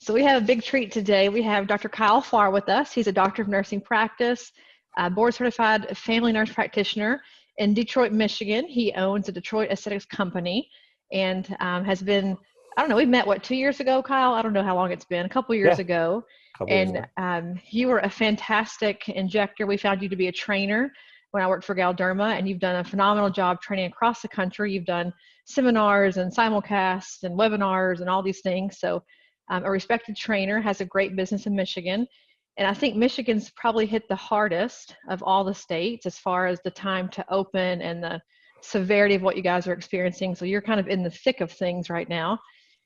So we have a big treat today. We have Dr. Kyle Farr with us. He's a doctor of nursing practice, board certified family nurse practitioner in Detroit, Michigan. He owns a Detroit aesthetics company and has been, I don't know, we met, 2 years ago, Kyle? I don't know how long it's been, a couple years Yeah, ago. couple years ago. You were a fantastic injector. We found you to be a trainer when I worked for Galderma, and you've done a phenomenal job training across the country. You've done seminars and simulcasts and webinars and all these things. So a respected trainer, has a great business in Michigan. And I think Michigan's probably hit the hardest of all the states as far as the time to open and the severity of what you guys are experiencing. So you're kind of in the thick of things right now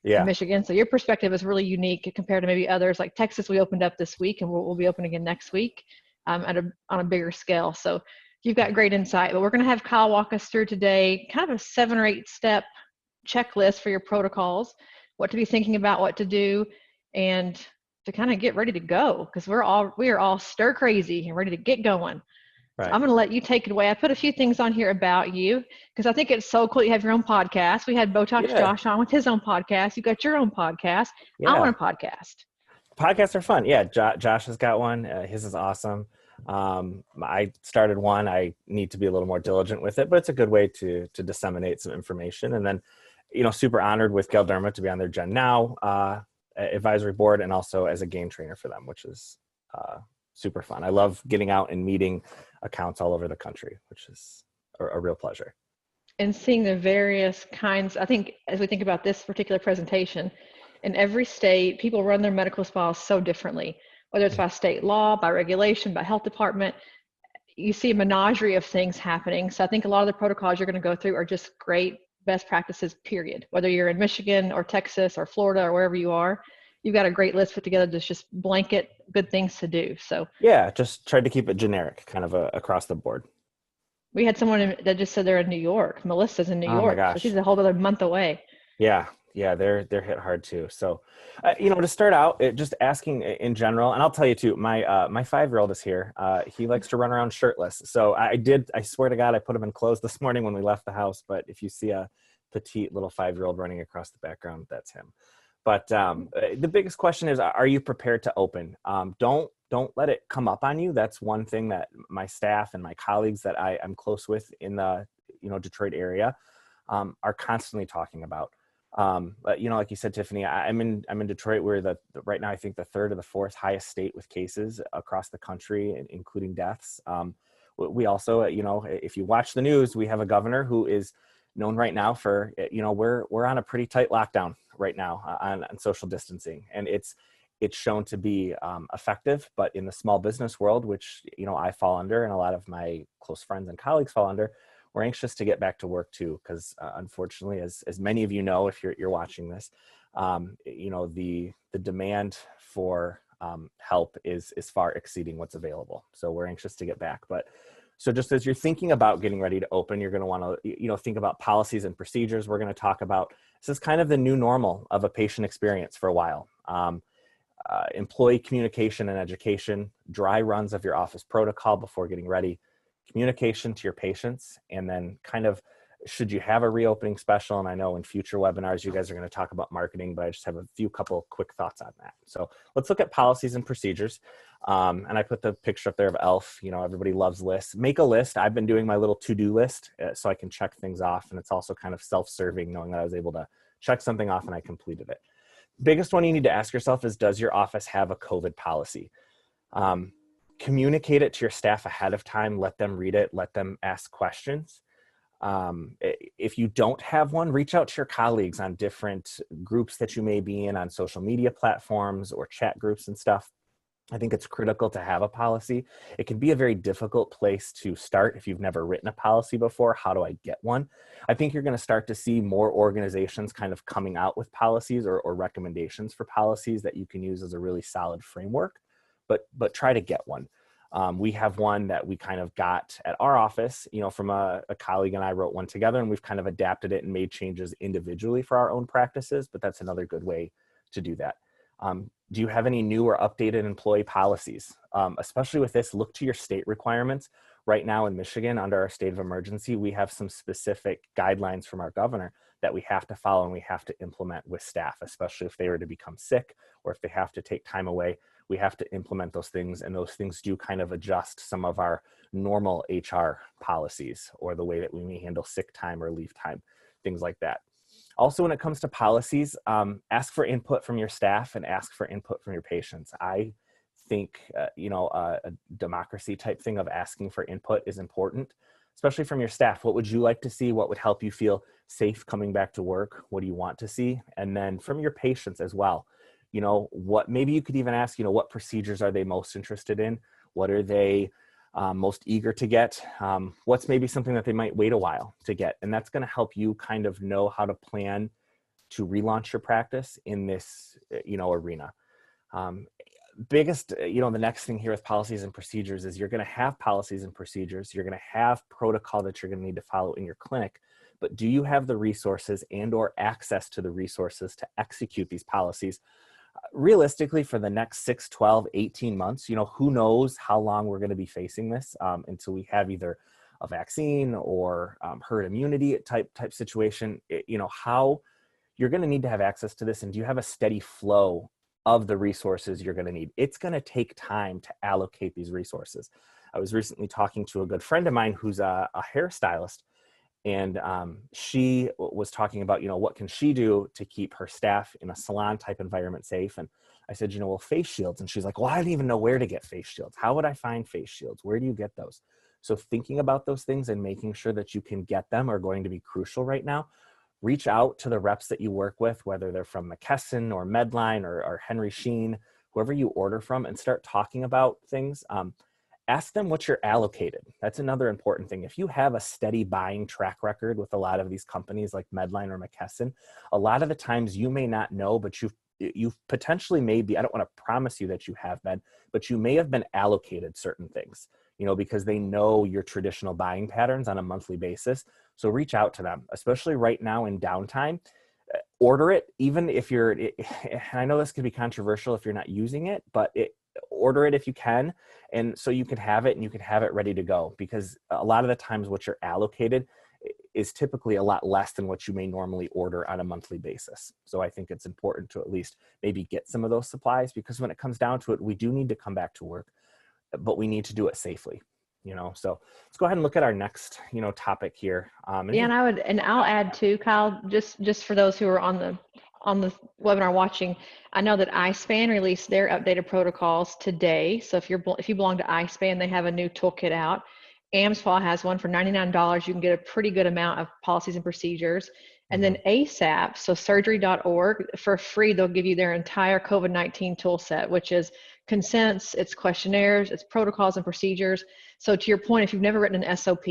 in Michigan. So your perspective is really unique compared to maybe others like Texas. We opened up this week and we'll be open again next week on a bigger scale. So you've got great insight, but we're going to have Kyle walk us through today kind of a 7 or 8 step checklist for your protocols, what to be thinking about, what to do, and to kind of get ready to go, because we are all stir crazy and ready to get going. Right. So I'm going to let you take it away. I put a few things on here about you because I think it's so cool you have your own podcast. We had Botox Josh on with his own podcast. You got your own podcast. Yeah. I want a podcast. Podcasts are fun. Yeah, Josh has got one. His is awesome. I started one. I need to be a little more diligent with it, but it's a good way to disseminate some information. And then, super honored with Galderma to be on their Gen Now advisory board and also as a game trainer for them, which is super fun. I love getting out and meeting accounts all over the country, which is a real pleasure. And seeing the various kinds, I think as we think about this particular presentation, in every state, people run their medical spas so differently, whether it's by state law, by regulation, by health department. You see a menagerie of things happening. So I think a lot of the protocols you're going to go through are just great best practices, period. Whether you're in Michigan or Texas or Florida or wherever you are, you've got a great list put together that's just blanket good things to do. So yeah, just tried to keep it generic, kind of across the board. We had someone that just said they're in New York. Melissa's in New York. My gosh. So she's a whole other month away. Yeah, they're hit hard too. So, to start out, just asking in general, and I'll tell you too, my 5-year-old is here. He likes to run around shirtless. So I swear to God, I put him in clothes this morning when we left the house. But if you see a petite little 5-year-old running across the background, that's him. But the biggest question is, are you prepared to open? Don't let it come up on you. That's one thing that my staff and my colleagues that I'm close with in the Detroit area are constantly talking about. But like you said, Tiffany, I'm in Detroit. We're right now, I think the 3rd or the 4th highest state with cases across the country, including deaths. We also, if you watch the news, we have a governor who is known right now for, we're on a pretty tight lockdown right now on social distancing, and it's shown to be effective. But in the small business world, which I fall under, and a lot of my close friends and colleagues fall under, we're anxious to get back to work too, because unfortunately, as many of you know, if you're watching this, the demand for help is far exceeding what's available. So we're anxious to get back. But so just as you're thinking about getting ready to open, you're going to want to think about policies and procedures. We're going to talk about, this is kind of the new normal of a patient experience for a while. Employee communication and education, dry runs of your office protocol before getting ready, communication to your patients, and then kind of, should you have a reopening special? And I know in future webinars, you guys are going to talk about marketing, but I just have a couple quick thoughts on that. So let's look at policies and procedures. And I put the picture up there of ELF. Everybody loves lists. Make a list. I've been doing my little to-do list so I can check things off. And it's also kind of self-serving, knowing that I was able to check something off and I completed it. Biggest one you need to ask yourself is, does your office have a COVID policy? Communicate it to your staff ahead of time. Let them read it. Let them ask questions. If you don't have one, reach out to your colleagues on different groups that you may be in on social media platforms or chat groups and stuff. I think it's critical to have a policy. It can be a very difficult place to start if you've never written a policy before. How do I get one? I think you're going to start to see more organizations kind of coming out with policies or recommendations for policies that you can use as a really solid framework, but try to get one. We have one that we kind of got at our office, from a colleague, and I wrote one together, and we've kind of adapted it and made changes individually for our own practices, but that's another good way to do that. Do you have any new or updated employee policies? Especially with this, look to your state requirements. Right now in Michigan, under our state of emergency, we have some specific guidelines from our governor that we have to follow and we have to implement with staff, especially if they were to become sick or if they have to take time away. We have to implement those things, and those things do kind of adjust some of our normal HR policies or the way that we may handle sick time or leave time, things like that. Also, when it comes to policies, ask for input from your staff and ask for input from your patients. I think, a democracy type thing of asking for input is important, especially from your staff. What would you like to see? What would help you feel safe coming back to work? What do you want to see? And then from your patients as well, what maybe you could even ask, what procedures are they most interested in? What are they most eager to get? What's maybe something that they might wait a while to get? And that's going to help you kind of know how to plan to relaunch your practice in this, arena. The next thing here with policies and procedures is you're going to have policies and procedures. You're going to have protocol that you're going to need to follow in your clinic, but do you have the resources and or access to the resources to execute these policies? Realistically, for the next 6, 12, 18 months, who knows how long we're going to be facing this until we have either a vaccine or herd immunity type situation. How you're going to need to have access to this, and do you have a steady flow of the resources you're going to need? It's going to take time to allocate these resources. I was recently talking to a good friend of mine who's a hairstylist, and she was talking about, what can she do to keep her staff in a salon type environment safe? And I said, well, face shields. And she's like, well, I don't even know where to get face shields. How would I find face shields? Where do you get those? So thinking about those things and making sure that you can get them are going to be crucial right now. Reach out to the reps that you work with, whether they're from McKesson or Medline or Henry Sheen, whoever you order from, and start talking about things. Ask them what you're allocated. That's another important thing. If you have a steady buying track record with a lot of these companies like Medline or McKesson, a lot of the times you may not know, but you've potentially maybe, I don't want to promise you that you have been, but you may have been allocated certain things, because they know your traditional buying patterns on a monthly basis. So reach out to them, especially right now in downtime. Order it, even if and I know this can be controversial if you're not using it, but order it if you can, and so you can have it and you can have it ready to go, because a lot of the times what you're allocated is typically a lot less than what you may normally order on a monthly basis. So I think it's important to at least maybe get some of those supplies, because when it comes down to it, we do need to come back to work, but we need to do it safely. So let's go ahead and look at our next, topic here. And I'll add too, Kyle, just for those who are on the webinar watching, I know that iSpan released their updated protocols today. So if you belong to iSpan, they have a new toolkit out. AMSPA has one for $99. You can get a pretty good amount of policies and procedures. And then ASAP, so surgery.org, for free, they'll give you their entire COVID-19 tool set, which is consents, it's questionnaires, it's protocols and procedures. So to your point, if you've never written an SOP,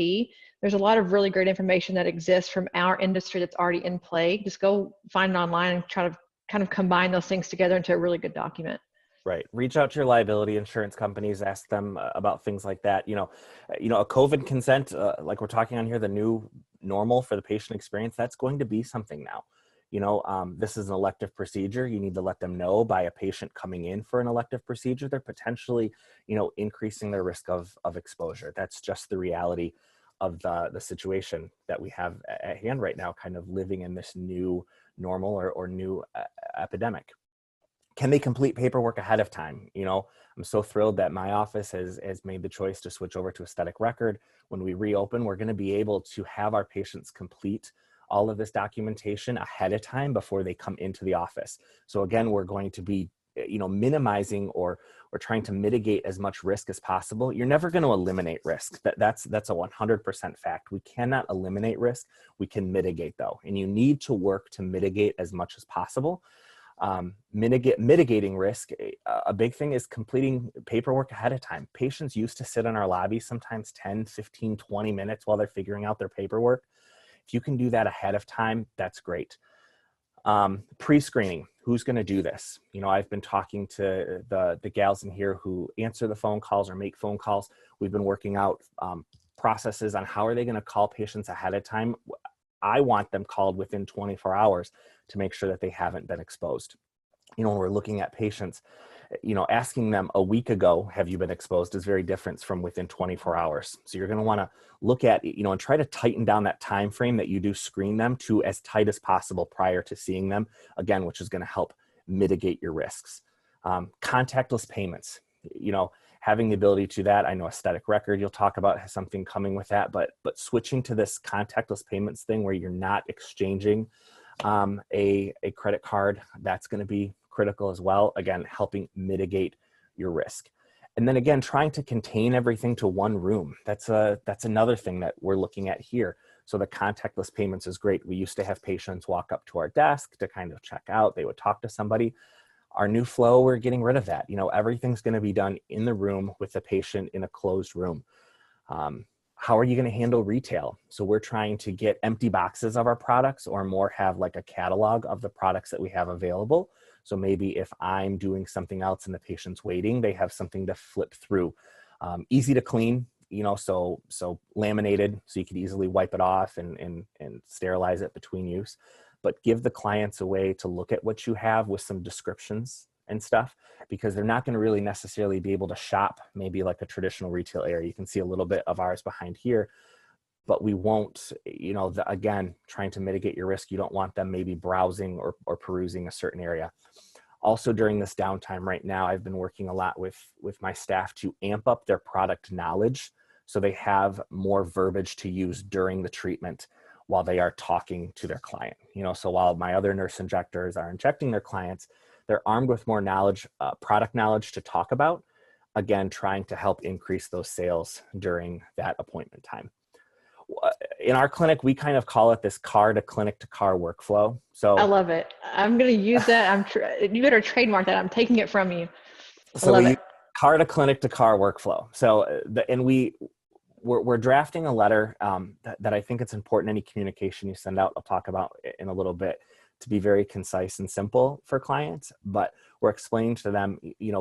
there's a lot of really great information that exists from our industry that's already in play. Just go find it online and try to kind of combine those things together into a really good document. Right. Reach out to your liability insurance companies, ask them about things like that. A COVID consent, like we're talking on here, the new normal for the patient experience, that's going to be something now. This is an elective procedure. You need to let them know by a patient coming in for an elective procedure, they're potentially, increasing their risk of exposure. That's just the reality of the situation that we have at hand right now, kind of living in this new normal or new epidemic. Can they complete paperwork ahead of time? I'm so thrilled that my office has made the choice to switch over to aesthetic record. When we reopen, we're going to be able to have our patients complete all of this documentation ahead of time before they come into the office. So again, we're going to be, minimizing or trying to mitigate as much risk as possible. You're never going to eliminate risk. That's a 100% fact. We cannot eliminate risk. We can mitigate though. And you need to work to mitigate as much as possible. Mitigating risk, a big thing is completing paperwork ahead of time. Patients used to sit in our lobby sometimes 10, 15, 20 minutes while they're figuring out their paperwork. If you can do that ahead of time, that's great. Pre-screening, who's going to do this? I've been talking to the gals in here who answer the phone calls or make phone calls. We've been working out processes on how are they going to call patients ahead of time. I want them called within 24 hours to make sure that they haven't been exposed. When we're looking at patients, asking them a week ago, have you been exposed, is very different from within 24 hours. So you're going to want to look at, and try to tighten down that time frame that you do screen them to as tight as possible prior to seeing them, again, which is going to help mitigate your risks. Contactless payments, having the ability to that. I know aesthetic record you'll talk about has something coming with that, but switching to this contactless payments thing where you're not exchanging a credit card, that's going to be critical as well. Again, helping mitigate your risk. And then again, trying to contain everything to one room. That's another thing that we're looking at here. So the contactless payments is great. We used to have patients walk up to our desk to kind of check out. They would talk to somebody. Our new flow, we're getting rid of that. Everything's going to be done in the room with the patient in a closed room. How are you going to handle retail? So we're trying to get empty boxes of our products, or more have like a catalog of the products that we have available. So maybe if I'm doing something else and the patient's waiting, they have something to flip through. Easy to clean, so laminated, so you could easily wipe it off and sterilize it between use. But give the clients a way to look at what you have with some descriptions and stuff, because they're not going to really necessarily be able to shop maybe like a traditional retail area. You can see a little bit of ours behind here, but we won't, again, trying to mitigate your risk. You don't want them maybe browsing or perusing a certain area. Also during this downtime right now, I've been working a lot with my staff to amp up their product knowledge so they have more verbiage to use during the treatment while they are talking to their client. So while my other nurse injectors are injecting their clients, they're armed with more knowledge, product knowledge to talk about, again, trying to help increase those sales during that appointment time. In our clinic, we kind of call it this car to clinic to car workflow. So I love it. I'm going to use that. You better trademark that. I'm taking it from you. I so love we it. car to clinic to car workflow. So we're drafting a letter that I think it's important, any communication you send out, I'll talk about in a little bit, to be very concise and simple for clients. But we're explaining to them,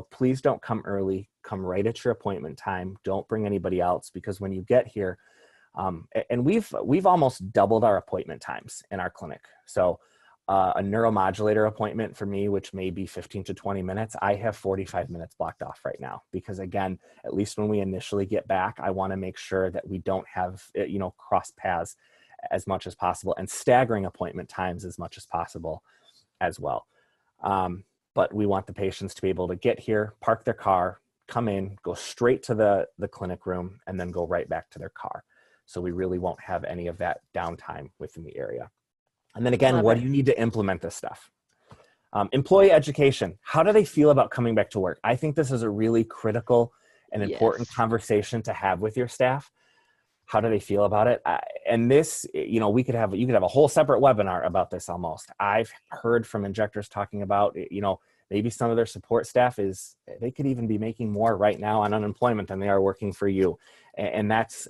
please don't come early, come right at your appointment time. Don't bring anybody else, because when you get here, and we've almost doubled our appointment times in our clinic. So a neuromodulator appointment for me, which may be 15 to 20 minutes, I have 45 minutes blocked off right now, because again, at least when we initially get back, I want to make sure that we don't have, cross paths as much as possible, and staggering appointment times as much as possible as well. But we want the patients to be able to get here, park their car, come in, go straight to the clinic room, and then go right back to their car. So we really won't have any of that downtime within the area. And then again, what do you need to implement this stuff? Employee education. How do they feel about coming back to work? I think this is a really critical and important conversation to have with your staff. How do they feel about it? And this, you could have a whole separate webinar about this almost. I've heard from injectors talking about, maybe some of their support staff they could even be making more right now on unemployment than they are working for you. And that's,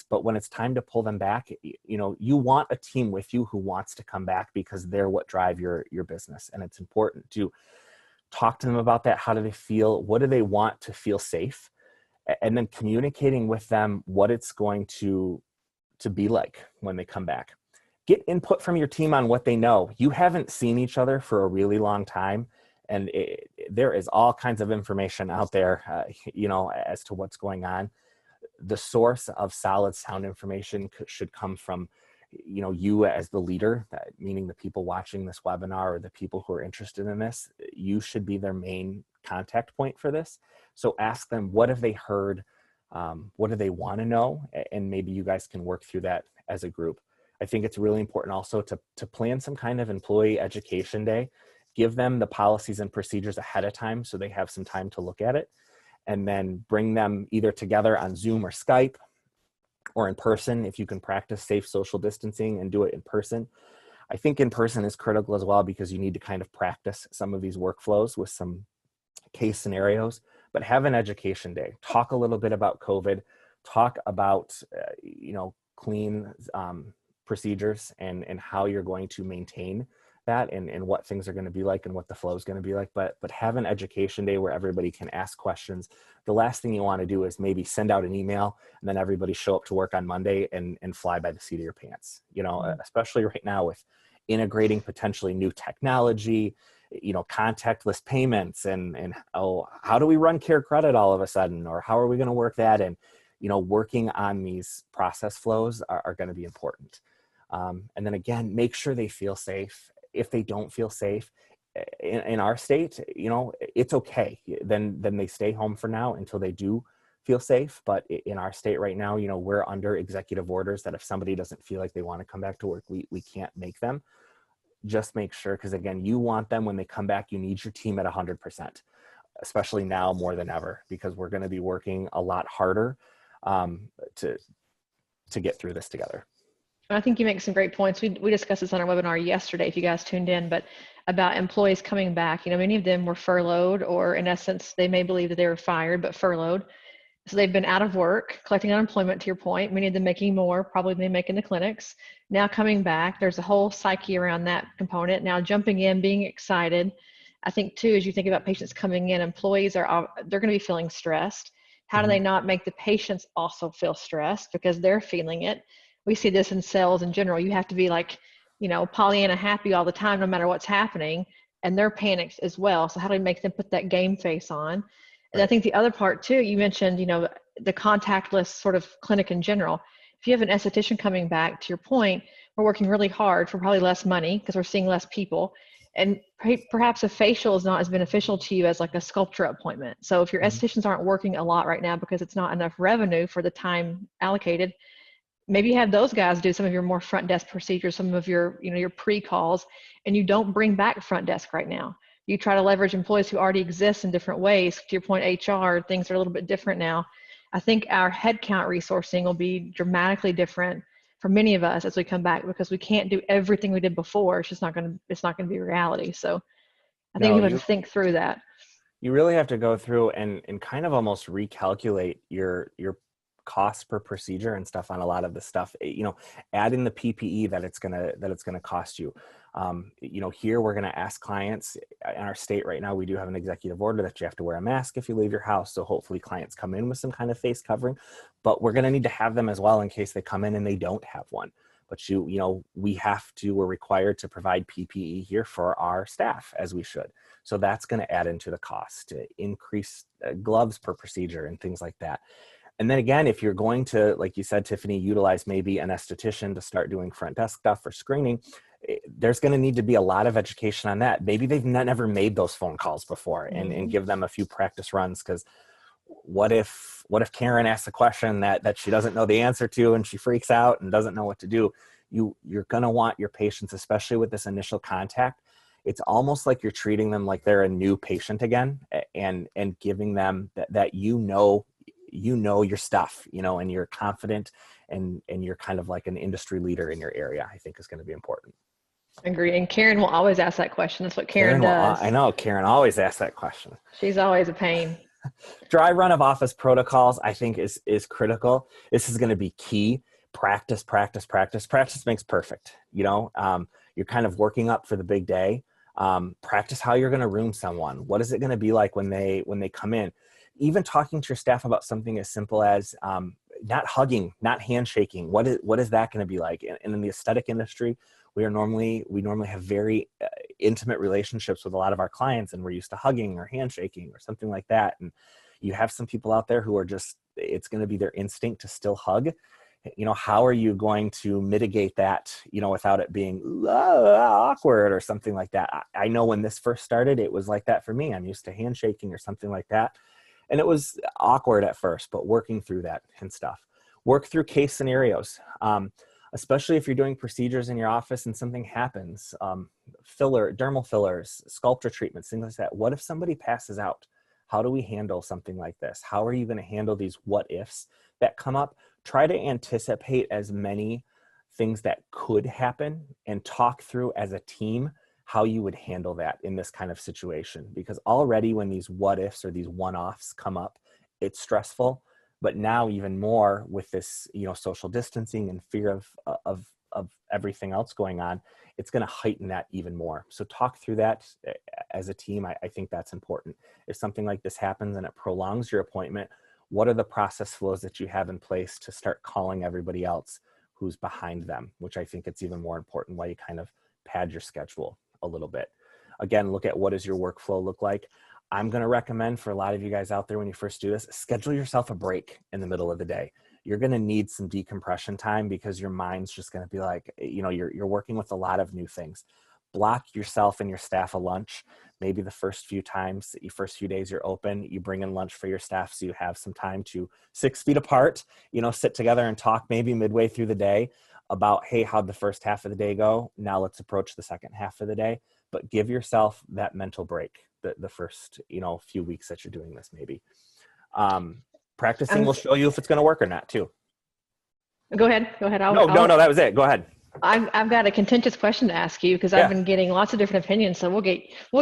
but when it's time to pull them back, you want a team with you who wants to come back, because they're what drive your business. And it's important to talk to them about that. How do they feel? What do they want to feel safe? And then communicating with them what it's going to be like when they come back. Get input from your team on what they know. You haven't seen each other for a really long time, and there is all kinds of information out there, as to what's going on. The source of solid, sound information should come from, you as the leader, meaning the people watching this webinar or the people who are interested in this. You should be their main contact point for this. So ask them, what have they heard? What do they want to know? And maybe you guys can work through that as a group. I think it's really important also to plan some kind of employee education day. Give them the policies and procedures ahead of time so they have some time to look at it, and then bring them either together on Zoom or Skype or in person if you can practice safe social distancing and do it in person. I think in person is critical as well, because you need to kind of practice some of these workflows with some case scenarios. But have an education day. Talk a little bit about COVID. Talk about, clean procedures and how you're going to maintain that, and what things are going to be like and what the flow is going to be like. But have an education day where everybody can ask questions. The last thing you want to do is maybe send out an email and then everybody show up to work on Monday and fly by the seat of your pants, especially right now with integrating potentially new technology contactless payments and oh, how do we run care credit all of a sudden, or how are we going to work that in? Working on these process flows are going to be important. And then again, make sure they feel safe. If they don't feel safe in our state, it's okay. Then they stay home for now until they do feel safe. But in our state right now, we're under executive orders that if somebody doesn't feel like they want to come back to work, we can't make them. Just make sure, because again, you want them when they come back, you need your team at 100%, especially now more than ever, because we're going to be working a lot harder to get through this together. I think you make some great points. We discussed this on our webinar yesterday, if you guys tuned in, but about employees coming back. Many of them were furloughed, or in essence, they may believe that they were fired, but furloughed. So they've been out of work, collecting unemployment, to your point, many of them making more, probably than they make in the clinics. Now coming back, there's a whole psyche around that component. Now jumping in, being excited. I think too, as you think about patients coming in, employees they're going to be feeling stressed. How do they not make the patients also feel stressed because they're feeling it? We see this in sales in general. You have to be like, Pollyanna happy all the time, no matter what's happening. And they're panicked as well. So how do we make them put that game face on? And I think the other part too, you mentioned, the contactless sort of clinic in general. If you have an esthetician coming back, to your point, we're working really hard for probably less money because we're seeing less people. And perhaps a facial is not as beneficial to you as like a sculpture appointment. So if your estheticians aren't working a lot right now because it's not enough revenue for the time allocated, maybe you have those guys do some of your more front desk procedures, some of your, your pre-calls, and you don't bring back front desk right now. You try to leverage employees who already exist in different ways. To your point, HR, things are a little bit different now. I think our headcount resourcing will be dramatically different for many of us as we come back, because we can't do everything we did before. It's just not going to be reality. So I think we have to think through that. You really have to go through and kind of almost recalculate your cost per procedure and stuff on a lot of the stuff, add in the PPE that it's going to cost you. Here we're going to ask clients in our state right now, we do have an executive order that you have to wear a mask if you leave your house. So hopefully clients come in with some kind of face covering, but we're going to need to have them as well in case they come in and they don't have one. But we're required to provide PPE here for our staff, as we should. So that's going to add into the cost, to increase gloves per procedure and things like that. And then again, if you're going to, like you said, Tiffany, utilize maybe an esthetician to start doing front desk stuff for screening, there's going to need to be a lot of education on that. Maybe they've never made those phone calls before, and give them a few practice runs, because what if Karen asks a question that she doesn't know the answer to and she freaks out and doesn't know what to do? You're going to want your patients, especially with this initial contact, it's almost like you're treating them like they're a new patient again, and giving them that your stuff, and you're confident, and you're kind of like an industry leader in your area, I think is going to be important. Agree. And Karen will always ask that question. That's what Karen does. I know Karen always asks that question. She's always a pain. Dry run of office protocols, I think is critical. This is going to be key. Practice makes perfect. You're kind of working up for the big day. Practice how you're going to room someone. What is it going to be like when they come in? Even talking to your staff about something as simple as not hugging, not handshaking. What is that going to be like? And in the aesthetic industry, we normally have very intimate relationships with a lot of our clients, and we're used to hugging or handshaking or something like that. And you have some people out there who are it's going to be their instinct to still hug. How are you going to mitigate that, without it being awkward or something like that? I know when this first started, it was like that for me. I'm used to handshaking or something like that. And it was awkward at first, but working through that and stuff. Work through case scenarios, especially if you're doing procedures in your office and something happens. Dermal fillers, sculpture treatments, things like that. What if somebody passes out? How do we handle something like this? How are you going to handle these what ifs that come up? Try to anticipate as many things that could happen and talk through as a team how you would handle that in this kind of situation. Because already when these what ifs or these one-offs come up, it's stressful. But now even more with this, social distancing and fear of everything else going on, it's going to heighten that even more. So talk through that as a team. I think that's important. If something like this happens and it prolongs your appointment, what are the process flows that you have in place to start calling everybody else who's behind them, which I think it's even more important, why you kind of pad your schedule a little bit. again, look at what does your workflow look like. I'm going to recommend for a lot of you guys out there, when you first do this, schedule yourself a break in the middle of the day. You're going to need some decompression time because your mind's just going to be like, you're working with a lot of new things. Block yourself and your staff a lunch. Maybe the first few times, the first few days you're open, you bring in lunch for your staff so you have some time to 6 feet apart, sit together and talk maybe midway through the day about, hey, how'd the first half of the day go? Now let's approach the second half of the day. But give yourself that mental break the first, few weeks that you're doing this maybe. Practicing will show you if it's going to work or not too. Go ahead. No, that was it. Go ahead. I've got a contentious question to ask you because I've been getting lots of different opinions. So we'll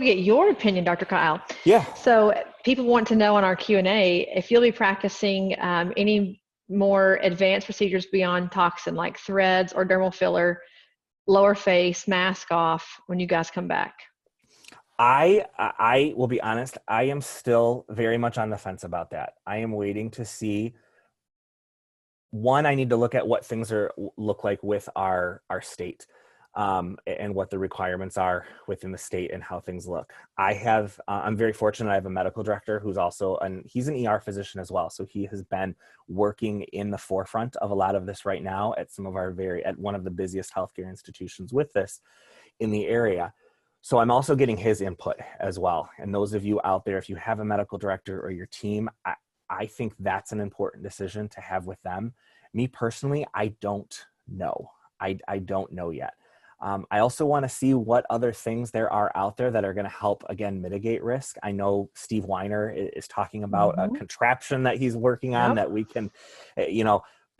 get your opinion, Dr. Kyle. Yeah. So people want to know on our Q&A if you'll be practicing any more advanced procedures beyond toxin, like threads or dermal filler, lower face, mask off when you guys come back. I will be honest, I am still very much on the fence about that. I am waiting to see. One, I need to look at what things look like with our state, and what the requirements are within the state and how things look. I'm very fortunate. I have a medical director who's also, he's an ER physician as well. So he has been working in the forefront of a lot of this right now at at one of the busiest healthcare institutions with this in the area. So I'm also getting his input as well. And those of you out there, if you have a medical director or your team, I think that's an important decision to have with them. Me personally, I don't know. I don't know yet. I also want to see what other things there are out there that are going to help, again, mitigate risk. I know Steve Weiner is talking about a contraption that he's working on that we can,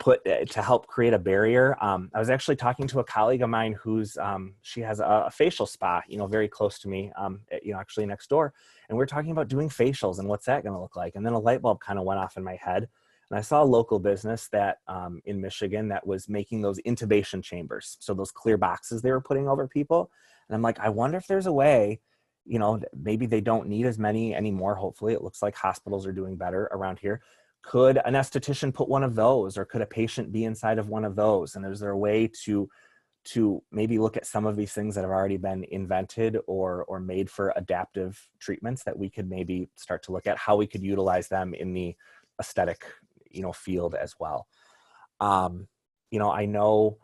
put to help create a barrier. I was actually talking to a colleague of mine who's, she has a facial spa, very close to me, actually next door. And we're talking about doing facials and what's that going to look like. And then a light bulb kind of went off in my head. And I saw a local business that in Michigan that was making those intubation chambers. So those clear boxes they were putting over people. And I'm like, I wonder if there's a way, maybe they don't need as many anymore. Hopefully it looks like hospitals are doing better around here. Could an esthetician put one of those, or could a patient be inside of one of those? And is there a way to maybe look at some of these things that have already been invented or made for adaptive treatments that we could maybe start to look at how we could utilize them in the aesthetic, field as well. I know,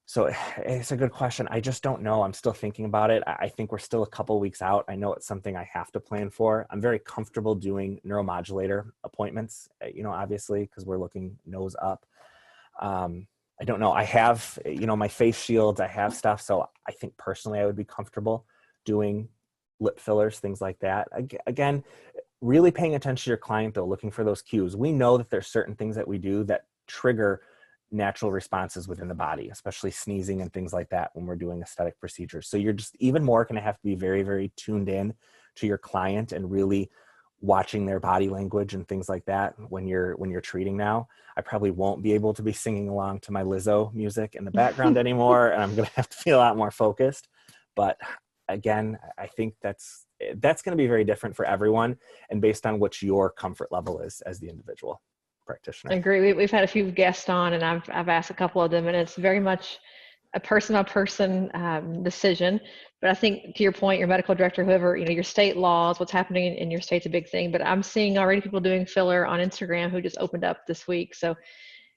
so it's a good question. I just don't know. I'm still thinking about it. I think we're still a couple of weeks out. I know it's something I have to plan for. I'm very comfortable doing neuromodulator appointments, obviously, because we're looking nose up. I don't know. I have, my face shields, I have stuff. So I think personally I would be comfortable doing lip fillers, things like that. Again, really paying attention to your client though, looking for those cues. We know that there's certain things that we do that trigger natural responses within the body, especially sneezing and things like that when we're doing aesthetic procedures. So you're just even more going to have to be very, very tuned in to your client and really watching their body language and things like that when you're treating now. I probably won't be able to be singing along to my Lizzo music in the background anymore, and I'm going to have to be a lot more focused. But again, I think that's going to be very different for everyone and based on what your comfort level is as the individual practitioner. I agree. We've had a few guests on, and I've asked a couple of them, and it's very much a person-by-person decision. But I think to your point, your medical director, whoever, your state laws, what's happening in your state's a big thing. But I'm seeing already people doing filler on Instagram who just opened up this week. So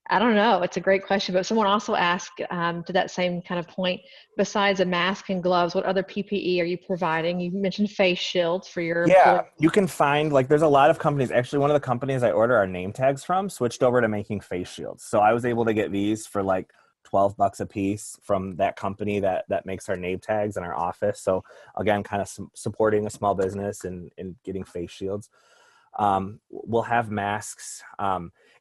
I don't know. It's a great question. But someone also asked to that same kind of point, besides a mask and gloves, what other PPE are you providing? You mentioned face shields for your employees. You can find, there's a lot of companies. Actually, one of the companies I order our name tags from switched over to making face shields. So I was able to get these for $12 a piece from that company that makes our name tags in our office. So again, kind of supporting a small business and getting face shields. We'll have masks.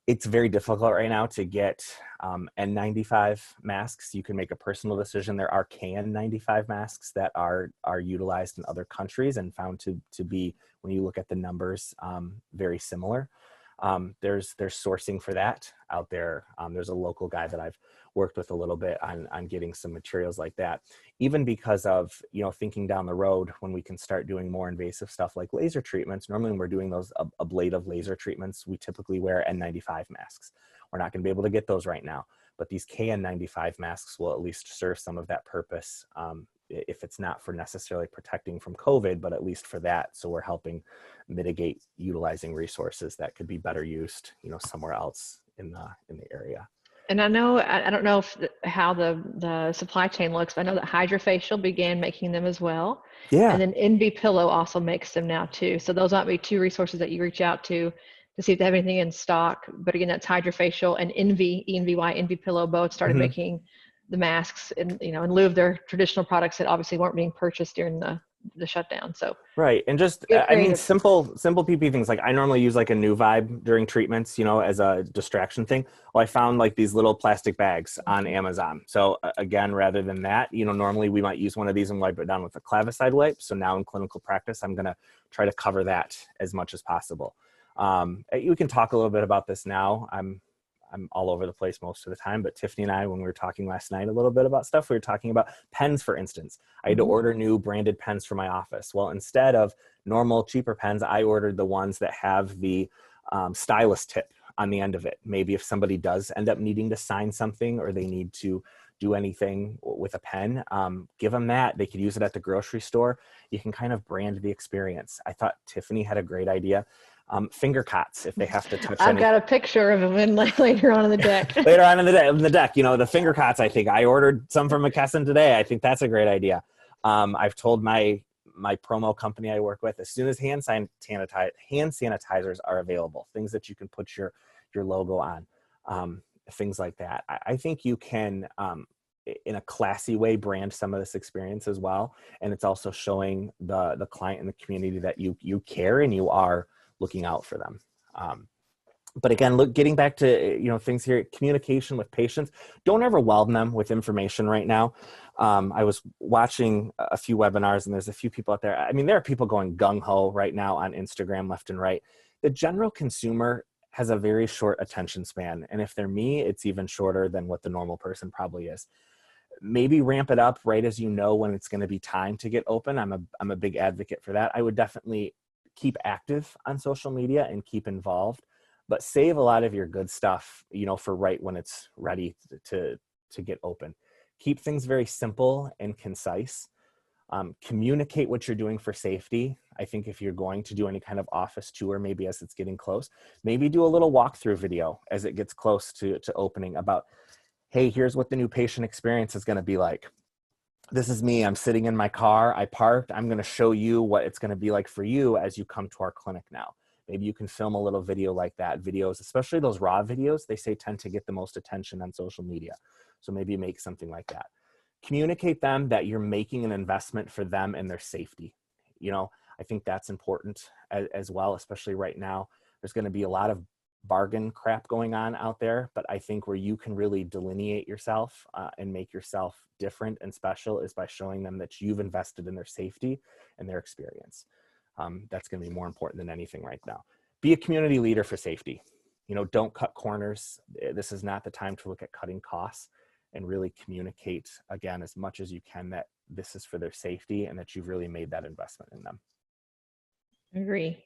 It's very difficult right now to get N95 masks. You can make a personal decision. There are KN95 masks that are utilized in other countries and found to be, when you look at the numbers, very similar. There's sourcing for that out there. There's a local guy that I've worked with a little bit on getting some materials like that, even because of, thinking down the road when we can start doing more invasive stuff like laser treatments. Normally when we're doing those ablative laser treatments, we typically wear N95 masks. We're not going to be able to get those right now, but these KN95 masks will at least serve some of that purpose if it's not for necessarily protecting from COVID, but at least for that. So we're helping mitigate utilizing resources that could be better used, somewhere else in the area. And I know, I don't know how the supply chain looks, but I know that Hydrofacial began making them as well. Yeah. And then NV Pillow also makes them now too. So those might be two resources that you reach out to see if they have anything in stock. But again, that's Hydrofacial and NV Pillow both started making the masks in lieu of their traditional products that obviously weren't being purchased during the shutdown. So right. And just, I mean, simple PP things. Like I normally use like a new vibe during treatments, as a distraction thing. Well, I found like these little plastic bags on Amazon. So again, rather than that, normally we might use one of these and wipe it down with a clavicide wipe. So now in clinical practice, I'm going to try to cover that as much as possible. We can talk a little bit about this now. I'm all over the place most of the time, but Tiffany and I, when we were talking last night a little bit about stuff, we were talking about pens, for instance. I had to order new branded pens for my office. Well, instead of normal cheaper pens, I ordered the ones that have the stylus tip on the end of it. Maybe if somebody does end up needing to sign something or they need to do anything with a pen, give them that. They could use it at the grocery store. You can kind of brand the experience. I thought Tiffany had a great idea. Finger cots, if they have to touch I've got a picture of them later on in the deck. Later on in the deck, the finger cots, I think I ordered some from McKesson today. I think that's a great idea. I've told my promo company I work with, as soon as hand sanitizers are available, things that you can put your logo on, things like that. I think you can, in a classy way, brand some of this experience as well. And it's also showing the client and the community that you care and you are looking out for them. But again, getting back to, things here, communication with patients, don't overwhelm them with information right now. I was watching a few webinars and there's a few people out there. I mean, there are people going gung-ho right now on Instagram, left and right. The general consumer has a very short attention span. And if they're me, it's even shorter than what the normal person probably is. Maybe ramp it up right as when it's going to be time to get open. I'm a big advocate for that. I would definitely keep active on social media and keep involved, but save a lot of your good stuff, for right when it's ready to get open. Keep things very simple and concise. Communicate what you're doing for safety. I think if you're going to do any kind of office tour, maybe as it's getting close, maybe do a little walkthrough video as it gets close to opening about, hey, here's what the new patient experience is going to be like. This is me. I'm sitting in my car. I parked. I'm going to show you what it's going to be like for you as you come to our clinic now. Maybe you can film a little video like that. Videos, especially those raw videos, they say tend to get the most attention on social media. So maybe make something like that. Communicate them that you're making an investment for them and their safety. I think that's important as well, especially right now. There's going to be a lot of bargain crap going on out there, but I think where you can really delineate yourself and make yourself different and special is by showing them that you've invested in their safety and their experience. That's going to be more important than anything right now. Be a community leader for safety. Don't cut corners. This is not the time to look at cutting costs, and really communicate, again, as much as you can, that this is for their safety and that you've really made that investment in them. I agree.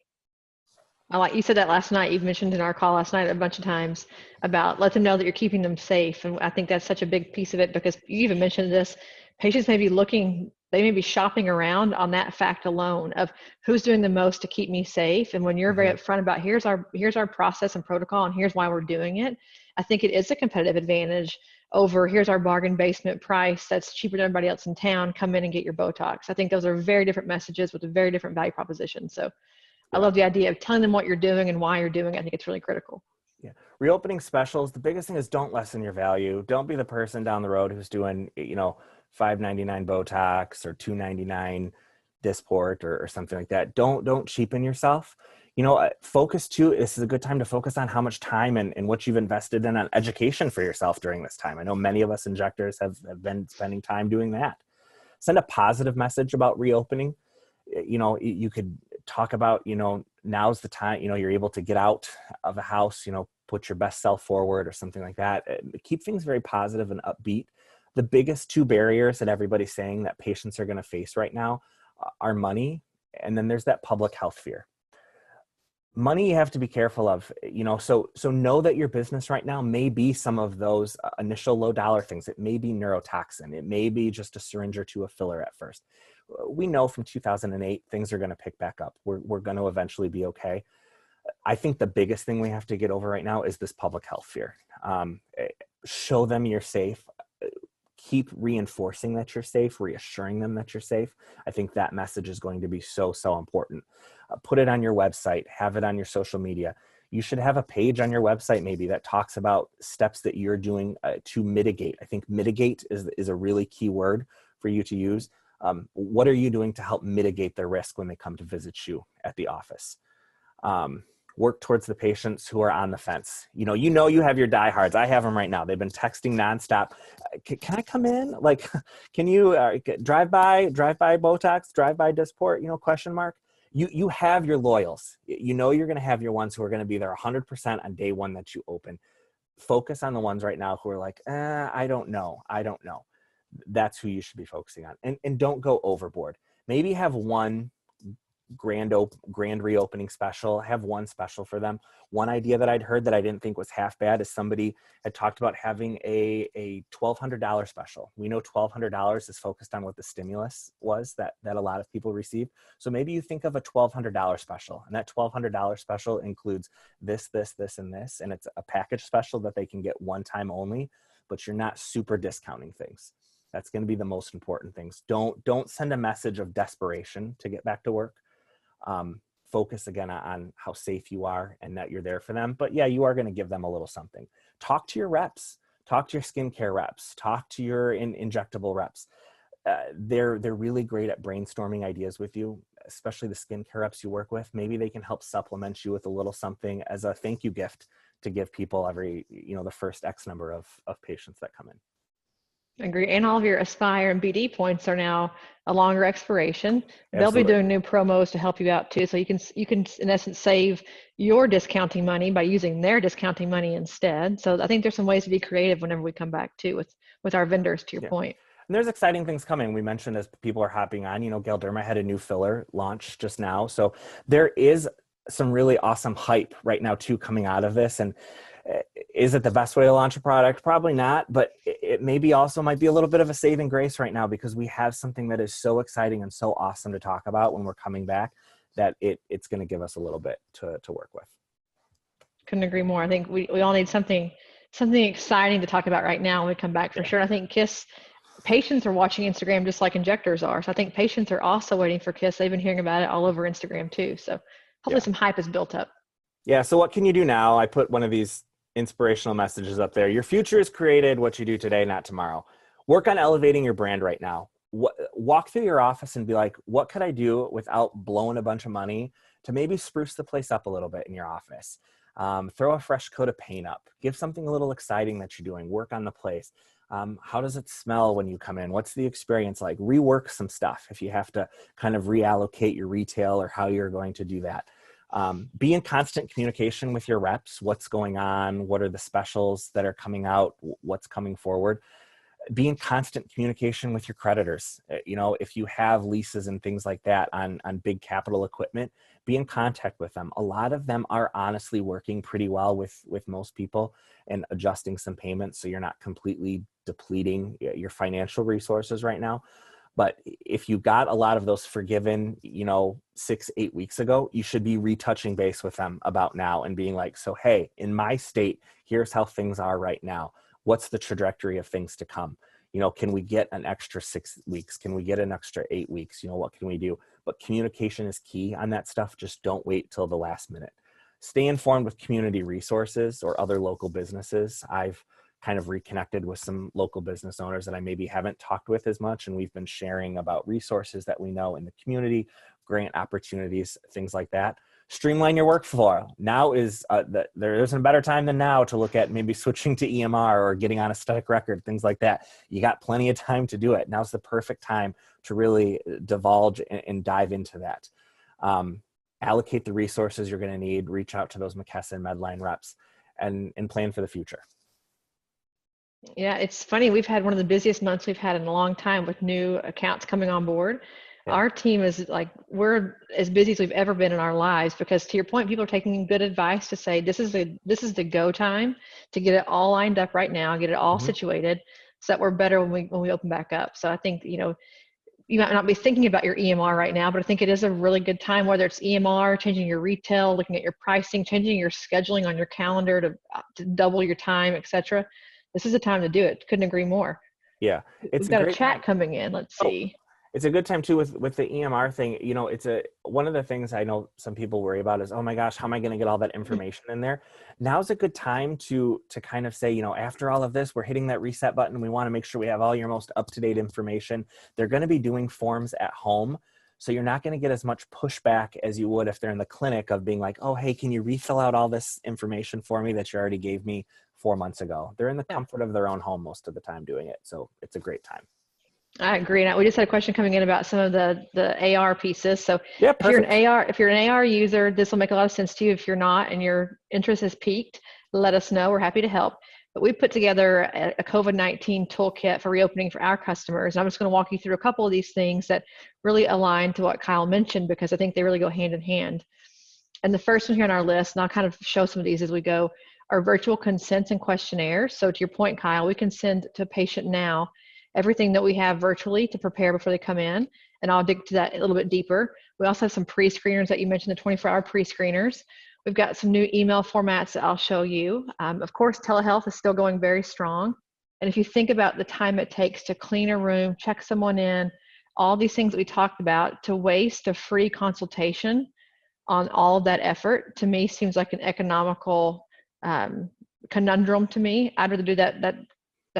You said that last night. You've mentioned in our call last night a bunch of times about let them know that you're keeping them safe. And I think that's such a big piece of it, because you even mentioned this, patients may be they may be shopping around on that fact alone of who's doing the most to keep me safe. And when you're very upfront about here's our process and protocol and here's why we're doing it, I think it is a competitive advantage over here's our bargain basement price that's cheaper than everybody else in town, come in and get your Botox. I think those are very different messages with a very different value proposition. So I love the idea of telling them what you're doing and why you're doing it. I think it's really critical. Yeah. Reopening specials. The biggest thing is don't lessen your value. Don't be the person down the road who's doing, $5.99 Botox or $2.99 Dysport or something like that. Don't cheapen yourself. Focus too. This is a good time to focus on how much time and what you've invested in on education for yourself during this time. I know many of us injectors have been spending time doing that. Send a positive message about reopening. You could talk about, now's the time, you're able to get out of the house, put your best self forward or something like that. Keep things very positive and upbeat. The biggest two barriers that everybody's saying that patients are going to face right now are money. And then there's that public health fear. Money you have to be careful of, so know that your business right now may be some of those initial low dollar things. It may be neurotoxin. It may be just a syringe or two of filler at first. We know from 2008, things are going to pick back up. We're going to eventually be okay. I think the biggest thing we have to get over right now is this public health fear. Show them you're safe. Keep reinforcing that you're safe, reassuring them that you're safe. I think that message is going to be so, so important. Put it on your website, have it on your social media. You should have a page on your website maybe that talks about steps that you're doing to mitigate. I think mitigate is a really key word for you to use. What are you doing to help mitigate the risk when they come to visit you at the office? Work towards the patients who are on the fence. You have your diehards. I have them right now. They've been texting nonstop. Can I come in? Like, can you drive by Botox, drive by Dysport, question mark. You have your loyals. You're going to have your ones who are going to be there 100% on day one that you open. Focus on the ones right now who are like, I don't know. That's who you should be focusing on. And don't go overboard. Maybe have one grand reopening special, have one special for them. One idea that I'd heard that I didn't think was half bad is somebody had talked about having a $1,200 special. We know $1,200 is focused on what the stimulus was that a lot of people received. So maybe you think of a $1,200 special, and that $1,200 special includes this, and this, and it's a package special that they can get one time only, but you're not super discounting things. That's going to be the most important things. Don't send a message of desperation to get back to work. Focus again on how safe you are and that you're there for them. But yeah, you are going to give them a little something. Talk to your reps, talk to your skincare reps, talk to your injectable reps. They're really great at brainstorming ideas with you, especially the skincare reps you work with. Maybe they can help supplement you with a little something as a thank you gift to give people every, the first X number of patients that come in. Agree. And all of your Aspire and BD points are now a longer expiration. They'll be doing new promos to help you out too. So you can in essence save your discounting money by using their discounting money instead. So I think there's some ways to be creative whenever we come back too with our vendors, to your point. And there's exciting things coming. We mentioned as people are hopping on, Galderma had a new filler launch just now. So there is some really awesome hype right now too coming out of this. And is it the best way to launch a product? Probably not, but it maybe also might be a little bit of a saving grace right now because we have something that is so exciting and so awesome to talk about when we're coming back that it's going to give us a little bit to work with. Couldn't agree more. I think we all need something exciting to talk about right now when we come back for sure. I think KISS patients are watching Instagram just like injectors are. So I think patients are also waiting for KISS. They've been hearing about it all over Instagram too. So hopefully some hype is built up. Yeah. So what can you do now? I put one of these inspirational messages up there. Your future is created what you do today, not tomorrow. Work on elevating your brand right now. Walk through your office and be like, what could I do without blowing a bunch of money to maybe spruce the place up a little bit in your office? Throw a fresh coat of paint up. Give something a little exciting that you're doing. Work on the place. How does it smell when you come in? What's the experience like? Rework some stuff if you have to kind of reallocate your retail or how you're going to do that. Be in constant communication with your reps. What's going on? What are the specials that are coming out? What's coming forward? Be in constant communication with your creditors. If you have leases and things like that on big capital equipment, be in contact with them. A lot of them are honestly working pretty well with most people and adjusting some payments so you're not completely depleting your financial resources right now. But if you got a lot of those forgiven, 6-8 weeks ago, you should be retouching base with them about now and being like, so, hey, in my state, here's how things are right now. What's the trajectory of things to come? Can we get an extra 6 weeks? Can we get an extra 8 weeks? What can we do? But communication is key on that stuff. Just don't wait till the last minute. Stay informed with community resources or other local businesses. I've kind of reconnected with some local business owners that I maybe haven't talked with as much. And we've been sharing about resources that we know in the community, grant opportunities, things like that. Streamline your workflow. Now is, there isn't a better time than now to look at maybe switching to EMR or getting on a static record, things like that. You got plenty of time to do it. Now's the perfect time to really divulge and dive into that. Allocate the resources you're going to need, reach out to those McKesson Medline reps and plan for the future. Yeah, it's funny. We've had one of the busiest months we've had in a long time with new accounts coming on board. Yeah. Our team is like, we're as busy as we've ever been in our lives, because to your point, people are taking good advice to say, this is the go time to get it all lined up right now, get it all Mhm. situated so that we're better when we open back up. So I think, you might not be thinking about your EMR right now, but I think it is a really good time, whether it's EMR, changing your retail, looking at your pricing, changing your scheduling on your calendar to double your time, etc. This is the time to do it. Couldn't agree more. Yeah. It's We've a got a great chat time. coming in. Let's Oh, see. it's a good time too with the EMR thing. It's one of the things I know some people worry about is, oh my gosh, how am I going to get all that information in there? Now's a good time to kind of say, after all of this, we're hitting that reset button. We want to make sure we have all your most up-to-date information. They're going to be doing forms at home. So you're not going to get as much pushback as you would if they're in the clinic of being like, oh, hey, can you refill out all this information for me that you already gave me 4 months ago? They're in the Yeah, comfort of their own home most of the time doing it. So it's a great time. I agree. And we just had a question coming in about some of the AR pieces. So Yeah, if you're an perfect. AR user, this will make a lot of sense to you. If you're not and your interest is piqued, let us know. We're happy to help. But we put together a COVID-19 toolkit for reopening for our customers. And I'm just going to walk you through a couple of these things that really align to what Kyle mentioned, because I think they really go hand in hand. And the first one here on our list, and I'll kind of show some of these as we go, are virtual consents and questionnaires. So to your point, Kyle, we can send to a patient now everything that we have virtually to prepare before they come in. And I'll dig to that a little bit deeper. We also have some pre-screeners that you mentioned, the 24-hour pre-screeners. We've got some new email formats that I'll show you. Of course, telehealth is still going very strong. And if you think about the time it takes to clean a room, check someone in, all these things that we talked about, to waste a free consultation on all of that effort, to me seems like an economical conundrum to me. I'd rather do that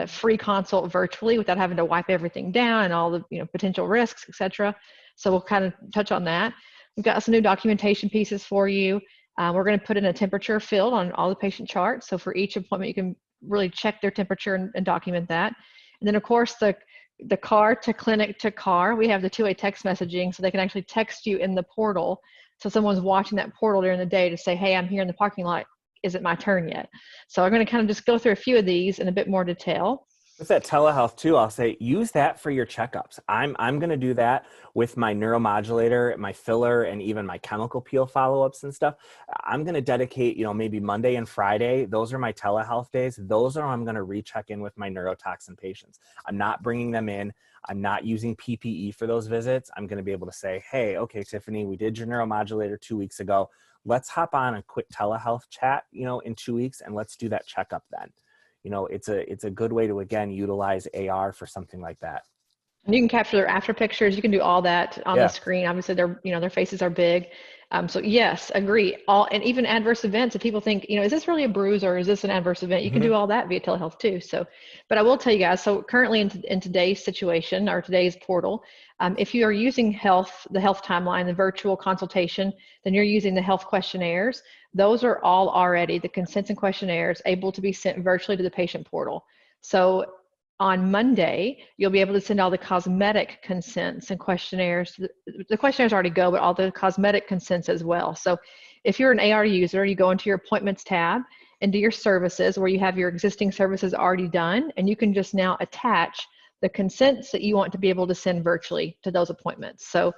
free consult virtually without having to wipe everything down and all the potential risks, etc. So we'll kind of touch on that. We've got some new documentation pieces for you. We're going to put in a temperature field on all the patient charts. So for each appointment, you can really check their temperature and document that. And then of course the car to clinic to car, we have the two-way text messaging, so they can actually text you in the portal. So someone's watching that portal during the day to say, hey, I'm here in the parking lot. Is it my turn yet? So I'm going to kind of just go through a few of these in a bit more detail. With that telehealth too, I'll say use that for your checkups. I'm going to do that with my neuromodulator, my filler, and even my chemical peel follow-ups and stuff. I'm going to dedicate, maybe Monday and Friday. Those are my telehealth days. Those are when I'm going to recheck in with my neurotoxin patients. I'm not bringing them in. I'm not using PPE for those visits. I'm going to be able to say, hey, okay, Tiffany, we did your neuromodulator 2 weeks ago. Let's hop on a quick telehealth chat, in 2 weeks, and let's do that checkup then. It's a good way to, again, utilize AR for something like that. And you can capture their after pictures. You can do all that on the Yeah. screen. Obviously, their faces are big. So yes, agree. And even adverse events. If people think, is this really a bruise or is this an adverse event? You can Mm-hmm. do all that via telehealth too. So, but I will tell you guys. So currently in today's situation or today's portal, if you are using the health timeline, the virtual consultation, then you're using the health questionnaires. Those are all already the consents and questionnaires able to be sent virtually to the patient portal. So on Monday, you'll be able to send all the cosmetic consents and questionnaires. The questionnaires already go, but all the cosmetic consents as well. So if you're an AR user, you go into your appointments tab and do your services where you have your existing services already done, and you can just now attach the consents that you want to be able to send virtually to those appointments. So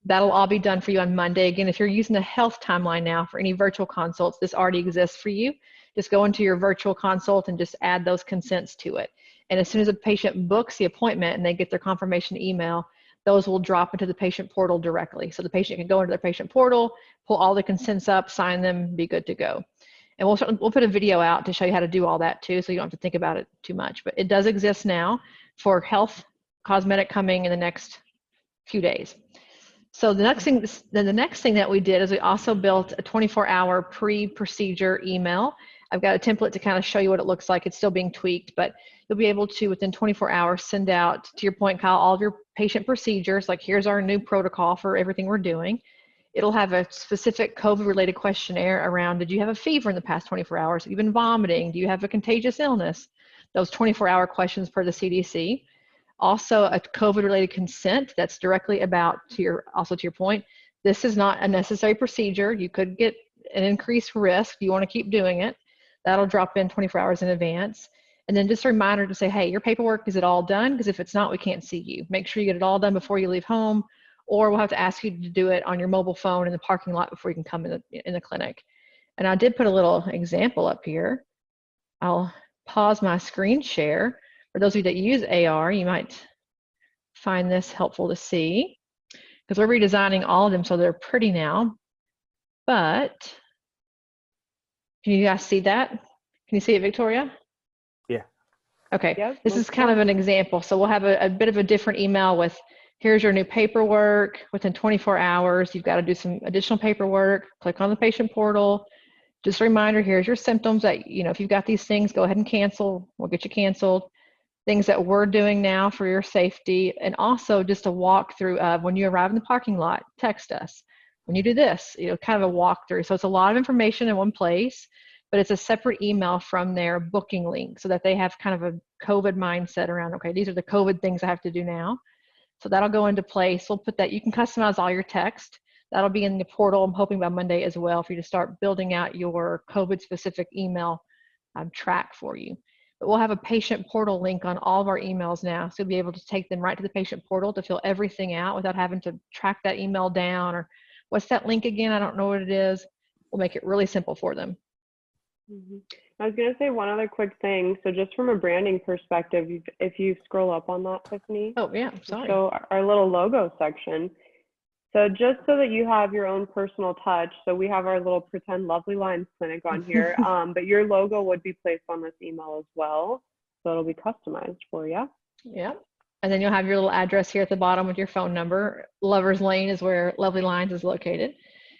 that'll all be done for you on Monday. Again, if you're using the health timeline now for any virtual consults, this already exists for you. Just go into your virtual consult and just add those consents to it. And as soon as a patient books the appointment and they get their confirmation email, those will drop into the patient portal directly. So the patient can go into their patient portal, pull all the consents up, sign them, be good to go. And we'll put a video out to show you how to do all that too, so you don't have to think about it too much. But it does exist now for health cosmetic coming in the next few days. So the next thing that we did is we also built a 24-hour pre-procedure email. I've got a template to kind of show you what it looks like. It's still being tweaked, but you'll be able to, within 24 hours, send out, to your point, Kyle, all of your patient procedures, like here's our new protocol for everything we're doing. It'll have a specific COVID-related questionnaire around, did you have a fever in the past 24 hours? Have you been vomiting? Do you have a contagious illness? Those 24-hour questions per the CDC. Also a COVID-related consent that's directly about, to your point, this is not a necessary procedure. You could get an increased risk. You want to keep doing it. That'll drop in 24 hours in advance. And then just a reminder to say, hey, your paperwork, is it all done? Because if it's not, we can't see you. Make sure you get it all done before you leave home, or we'll have to ask you to do it on your mobile phone in the parking lot before you can come in the clinic. And I did put a little example up here. I'll pause my screen share. For those of you that use AR, you might find this helpful to see, because we're redesigning all of them so they're pretty now. But can you guys see that? Can you see it, Victoria? Yeah. Okay, Yep, this is kind of an example. So we'll have a bit of a different email with, here's your new paperwork. Within 24 hours, you've got to do some additional paperwork. Click on the patient portal. Just a reminder, here's your symptoms that, you know, if you've got these things, go ahead and cancel. We'll get you canceled. Things that we're doing now for your safety. And also just a walkthrough of when you arrive in the parking lot, text us. When you do this, you know, kind of a walkthrough. So it's a lot of information in one place, but it's a separate email from their booking link so that they have kind of a COVID mindset around, okay, these are the COVID things I have to do now. So that'll go into place. We'll put that, you can customize all your text. That'll be in the portal, I'm hoping by Monday as well, for you to start building out your COVID specific email track for you. But we'll have a patient portal link on all of our emails now. So you'll be able to take them right to the patient portal to fill everything out without having to track that email down or what's that link again? I don't know what it is. We'll make it really simple for them. I was going to say one other quick thing. So just from a branding perspective, if you scroll up on that, Tiffany. Oh yeah, sorry. So our little logo section. So just so that you have your own personal touch. So we have our little pretend Lovely Lines clinic on here, but your logo would be placed on this email as well. So it'll be customized for you. Yeah. And then you'll have your little address here at the bottom with your phone number. Lover's Lane is where Lovely Lines is located.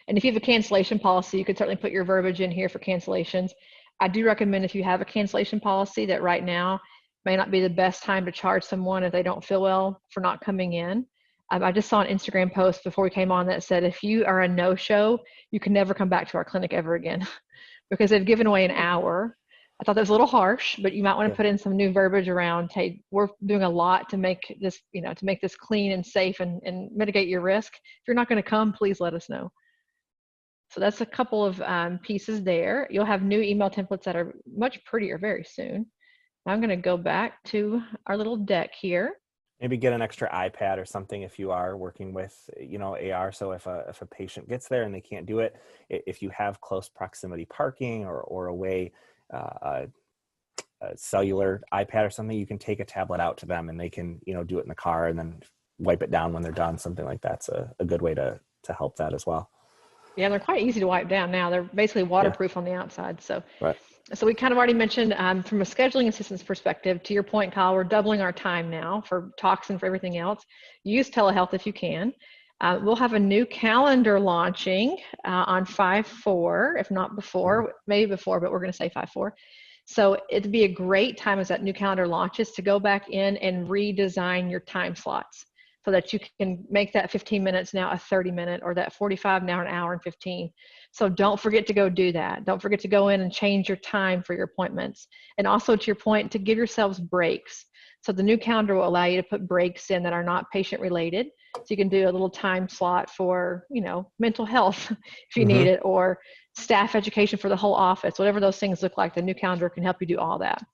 And if you have a cancellation policy, you could certainly put your verbiage in here for cancellations. I do recommend, if you have a cancellation policy, that right now may not be the best time to charge someone if they don't feel well for not coming in. I just saw an Instagram post before we came on that said, if you are a no-show, you can never come back to our clinic ever again because they've given away an hour. I thought that was a little harsh, but you might want to put in some new verbiage around, hey, we're doing a lot to make this, you know, to make this clean and safe and mitigate your risk. If you're not going to come, please let us know. So that's a couple of pieces there. You'll have new email templates that are much prettier very soon. I'm going to go back to our little deck here. Maybe get an extra iPad or something if you are working with, you know, AR. So if a patient gets there and they can't do it, if you have close proximity parking or a way, a cellular iPad or something, you can take a tablet out to them and they can, you know, do it in the car and then wipe it down when they're done. Something like that's a good way to help that as well. Yeah, they're quite easy to wipe down now. They're basically waterproof on the outside. So, right. So we kind of already mentioned from a scheduling assistance perspective, to your point, Kyle, we're doubling our time now for talks and for everything else. Use telehealth if you can. We'll have a new calendar launching on 5/4, if not before, maybe before, but we're going to say 5/4. So it'd be a great time as that new calendar launches to go back in and redesign your time slots so that you can make that 15 minutes now a 30-minute, or that 45 now an hour and 15. So don't forget to go do that. Don't forget to go in and change your time for your appointments. And also, to your point, to give yourselves breaks. So the new calendar will allow you to put breaks in that are not patient related. So you can do a little time slot for, you know, mental health if you need it, or staff education for the whole office, whatever those things look like. The new calendar can help you do all that.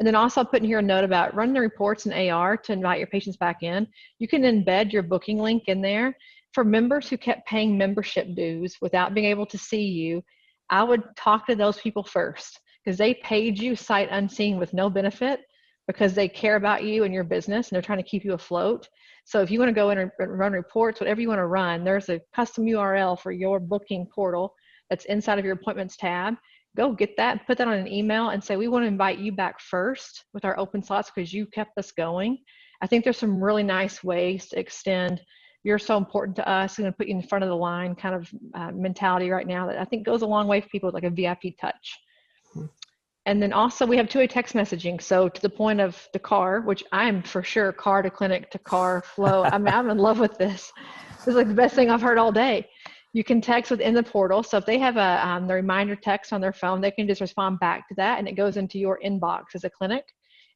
And then also putting here a note about running the reports in AR to invite your patients back in. You can embed your booking link in there. For members who kept paying membership dues without being able to see you, I would talk to those people first, because they paid you sight unseen with no benefit because they care about you and your business and they're trying to keep you afloat. So if you want to go in and run reports, whatever you want to run, there's a custom URL for your booking portal that's inside of your appointments tab. Go get that, put that on an email and say, we want to invite you back first with our open slots because you kept us going. I think there's some really nice ways to extend, you're so important to us, I'm going to put you in front of the line kind of mentality right now that I think goes a long way for people with like a VIP touch. And then also we have two-way text messaging. So to the point of the car, which I'm for sure car to clinic to car flow. I mean, I'm in love with this. This is like the best thing I've heard all day. You can text within the portal. So if they have the reminder text on their phone, they can just respond back to that and it goes into your inbox as a clinic.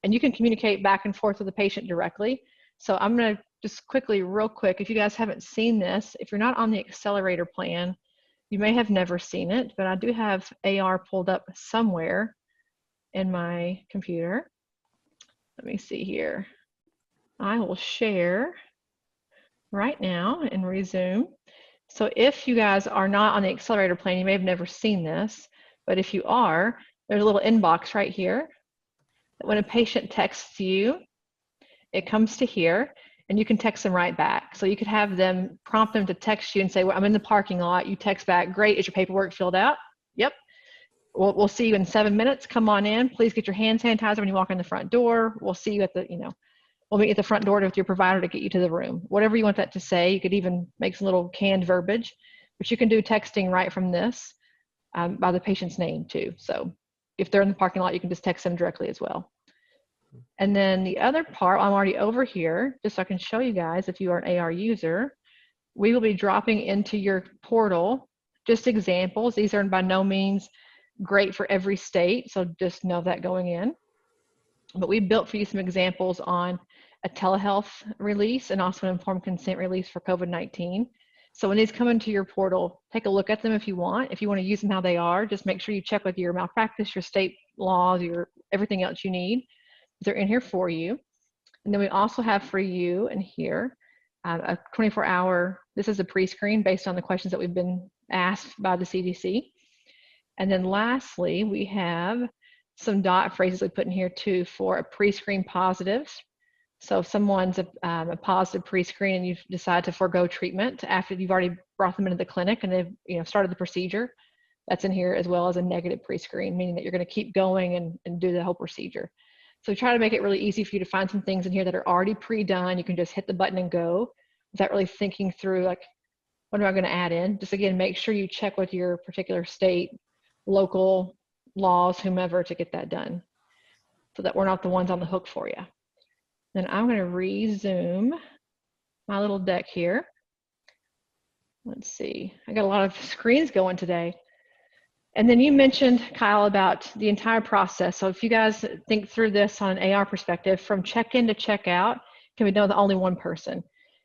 And you can communicate back and forth with the patient directly. So I'm going to just quickly, real quick, if you guys haven't seen this, if you're not on the accelerator plan, you may have never seen it, but I do have AR pulled up somewhere in my computer. Let me see here. I will share right now and resume. So if you guys are not on the accelerator plan, you may have never seen this, but if you are, there's a little inbox right here. When a patient texts you, it comes to here and you can text them right back. So you could have them prompt them to text you and say, well, I'm in the parking lot. You text back, great, is your paperwork filled out? Yep. We'll see you in 7 minutes. Come on in. Please get your hand sanitizer when you walk in the front door. We'll see you at the, we'll meet at the front door with your provider to get you to the room. Whatever you want that to say. You could even make some little canned verbiage, but you can do texting right from this by the patient's name too. So if they're in the parking lot, you can just text them directly as well. And then the other part, I'm already over here, just so I can show you guys if you are an AR user, we will be dropping into your portal just examples. These are by no means great for every state, so just know that going in. But we built for you some examples on a telehealth release and also an informed consent release for COVID-19. So when these come into your portal, take a look at them if you want. If you want to use them how they are, just make sure you check with your malpractice, your state laws, your everything else you need. They're in here for you. And then we also have for you in here a 24-hour, this is a pre-screen based on the questions that we've been asked by the CDC. And then lastly, we have some dot phrases we put in here too for a pre-screen positives. So if someone's a positive pre-screen and you decide to forego treatment after you've already brought them into the clinic and they've started the procedure, that's in here, as well as a negative pre-screen, meaning that you're going to keep going and do the whole procedure. So try to make it really easy for you to find some things in here that are already pre-done. You can just hit the button and go without really thinking through, like, what am I going to add in? Just again, make sure you check with your particular state, local laws, whomever, to get that done so that we're not the ones on the hook for you. Then I'm going to resume my little deck here. Let's see, I got a lot of screens going today. And then you mentioned, Kyle, about the entire process. So if you guys think through this on an AR perspective, from check-in to check-out can be done with only one person.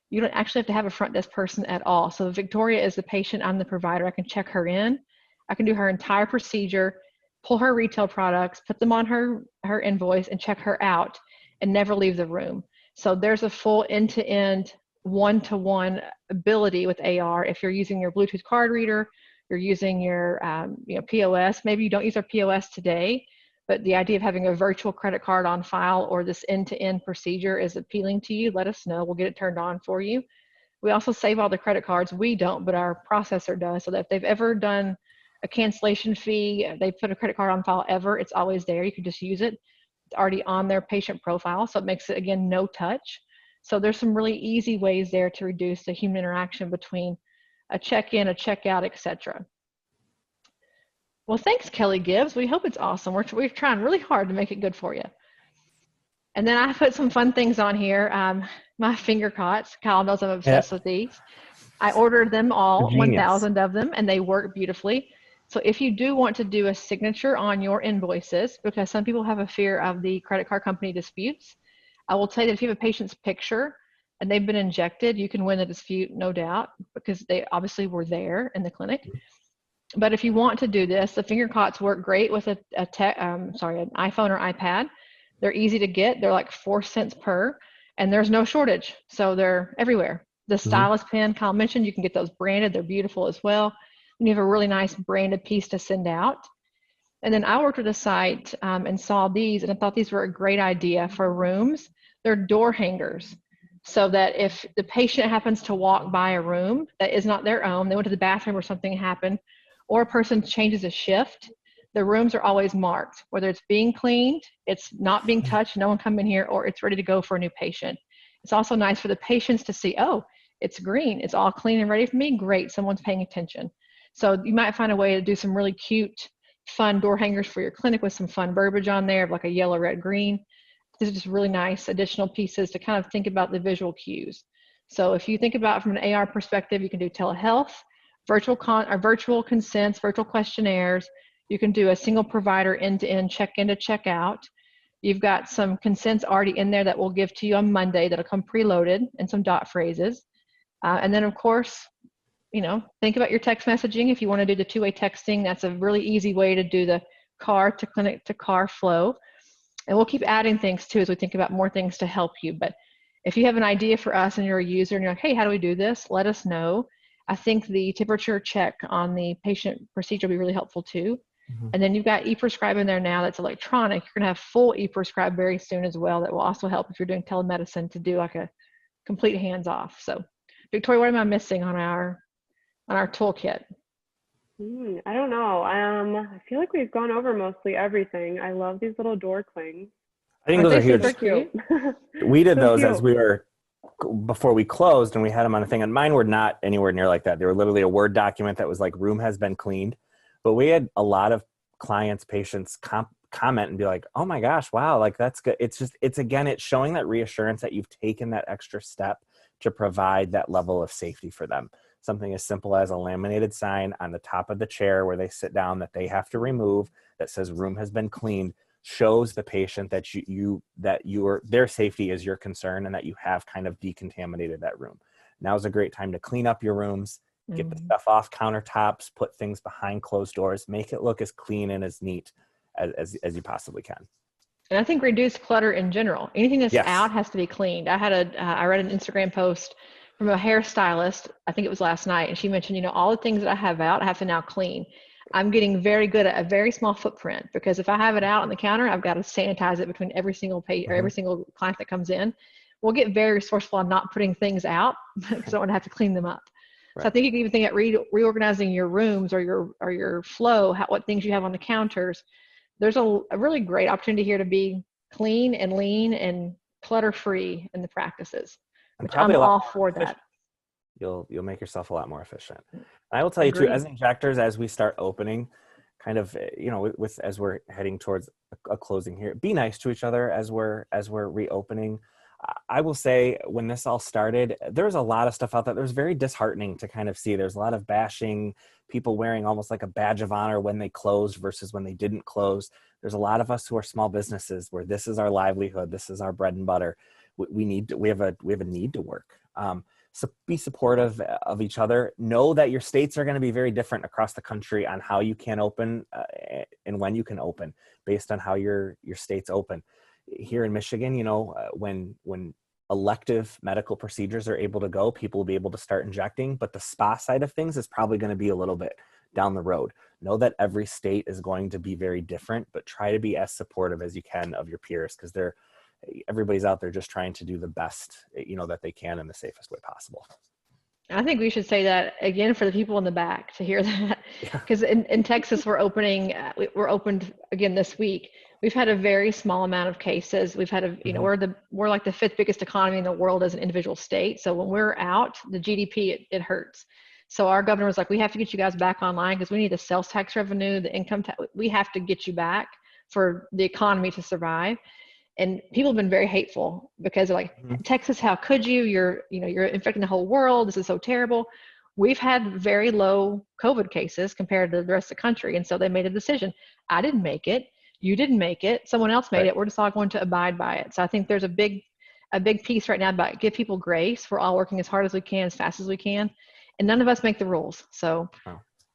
You don't actually have to have a front desk person at all. So Victoria is the patient, I'm the provider. I can check her in. I can do her entire procedure, pull her retail products, put them on her invoice, and check her out and never leave the room. So there's a full end-to-end, one-to-one ability with AR. If you're using your Bluetooth card reader, you're using your POS, maybe you don't use our POS today, but the idea of having a virtual credit card on file or this end-to-end procedure is appealing to you, let us know. We'll get it turned on for you. We also save all the credit cards. We don't, but our processor does, so that if they've ever done a cancellation fee, they put a credit card on file ever, it's always there. You can just use it. It's already on their patient profile, so it makes it, again, no touch. So there's some really easy ways there to reduce the human interaction between a check-in, a check-out, etc. Well, thanks, Kelly Gibbs. We hope it's awesome. We're trying really hard to make it good for you. And then I put some fun things on here. My finger cots. Kyle knows I'm obsessed with these. I ordered them all, 1,000 of them, and they work beautifully. So if you do want to do a signature on your invoices, because some people have a fear of the credit card company disputes, I will tell you that if you have a patient's picture and they've been injected, you can win the dispute, no doubt, because they obviously were there in the clinic. But if you want to do this, the finger cots work great with an iPhone or iPad. They're easy to get. They're like 4 cents per, and there's no shortage. So they're everywhere. The stylus pen Kyle mentioned, you can get those branded. They're beautiful as well. And you have a really nice branded piece to send out. And then I worked with a site and saw these, and I thought these were a great idea for rooms. They're door hangers. So that if the patient happens to walk by a room that is not their own, they went to the bathroom or something happened, or a person changes a shift, the rooms are always marked, whether it's being cleaned, it's not being touched, no one come in here, or it's ready to go for a new patient. It's also nice for the patients to see, oh, it's green, it's all clean and ready for me, great, someone's paying attention. So you might find a way to do some really cute, fun door hangers for your clinic with some fun verbiage on there, like a yellow, red, green. These are just really nice additional pieces to kind of think about the visual cues. So if you think about it from an AR perspective, you can do telehealth, virtual consents, virtual questionnaires. You can do a single provider end-to-end, check-in to check-out. You've got some consents already in there that we'll give to you on Monday that'll come preloaded and some dot phrases. And then, of course, think about your text messaging. If you want to do the two-way texting, that's a really easy way to do the car to clinic to car flow. And we'll keep adding things too as we think about more things to help you. But if you have an idea for us and you're a user and you're like, hey, how do we do this? Let us know. I think the temperature check on the patient procedure will be really helpful too. And then you've got e-prescribe in there now that's electronic. You're going to have full e-prescribe very soon as well. That will also help if you're doing telemedicine to do like a complete hands-off. So Victoria, what am I missing on our toolkit? I don't know. I feel like we've gone over mostly everything. I love these little door clings. I think those are huge. Super cute? We did So those cute. as we were, before we closed, and we had them on a thing, and mine were not anywhere near like that. They were literally a Word document that was like, room has been cleaned. But we had a lot of clients, patients comment and be like, oh my gosh, wow, like that's good. It's showing that reassurance that you've taken that extra step to provide that level of safety for them. Something as simple as a laminated sign on the top of the chair where they sit down that they have to remove that says room has been cleaned shows the patient that their safety is your concern and that you have kind of decontaminated that room. Now is a great time to clean up your rooms, get the stuff off countertops, put things behind closed doors, make it look as clean and as neat as you possibly can. And I think reduce clutter in general. Anything that's Yes. out has to be cleaned. I read an Instagram post from a hairstylist, I think it was last night, and she mentioned, all the things that I have out, I have to now clean. I'm getting very good at a very small footprint, because if I have it out on the counter, I've got to sanitize it between every single patient or every single client that comes in. We'll get very resourceful on not putting things out because I don't want to have to clean them up. Right. So I think you can even think at reorganizing your rooms or your flow, what things you have on the counters. There's a really great opportunity here to be clean and lean and clutter-free in the practices, which I'm all for that. You'll make yourself a lot more efficient. And I will tell you too, as injectors, as we start opening, kind of, as we're heading towards a closing here, be nice to each other as we're reopening. I will say, when this all started, there was a lot of stuff out there that was very disheartening to kind of see. There's a lot of bashing, people wearing almost like a badge of honor when they closed versus when they didn't close. There's a lot of us who are small businesses where this is our livelihood, this is our bread and butter. We have a need to work. So be supportive of each other. Know that your states are going to be very different across the country on how you can open and when you can open based on how your state's open. Here in Michigan, when elective medical procedures are able to go, people will be able to start injecting, but the spa side of things is probably going to be a little bit down the road. Know that every state is going to be very different, but try to be as supportive as you can of your peers, because everybody's out there just trying to do the best, that they can in the safest way possible. I think we should say that again for the people in the back to hear that, because in Texas, we're opened again this week. We've had a very small amount of cases. We've had we're like the 5th biggest economy in the world as an individual state. So when we're out, the GDP, it hurts. So our governor was like, we have to get you guys back online because we need the sales tax revenue, the income tax. We have to get you back for the economy to survive. And people have been very hateful because they're like, Texas, how could you? You're infecting the whole world. This is so terrible. We've had very low COVID cases compared to the rest of the country. And so they made a decision. I didn't make it. You didn't make it. Someone else made it. We're just all going to abide by it. So I think there's a big piece right now about give people grace. We're all working as hard as we can, as fast as we can. And none of us make the rules. So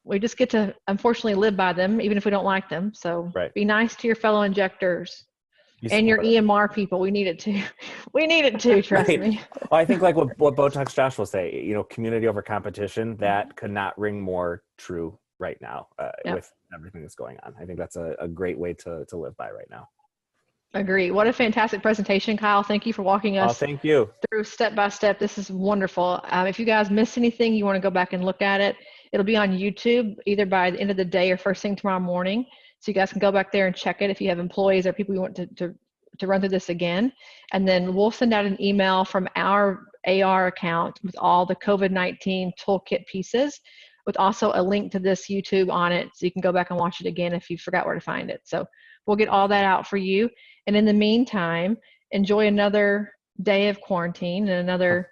we just get to, unfortunately, live by them, even if we don't like them. So be nice to your fellow injectors. And your EMR people, we need it too. We need it too, trust me. Well, I think like what Botox Josh will say, community over competition, that could not ring more true right now with everything that's going on. I think that's a great way to live by right now. Agree. What a fantastic presentation, Kyle. Thank you for walking us thank you. through step by step. This is wonderful. If you guys missed anything, you want to go back and look at it. It'll be on YouTube either by the end of the day or first thing tomorrow morning. So you guys can go back there and check it if you have employees or people you want to run through this again. And then we'll send out an email from our AR account with all the COVID-19 toolkit pieces, with also a link to this YouTube on it. So you can go back and watch it again if you forgot where to find it. So we'll get all that out for you. And in the meantime, enjoy another day of quarantine and another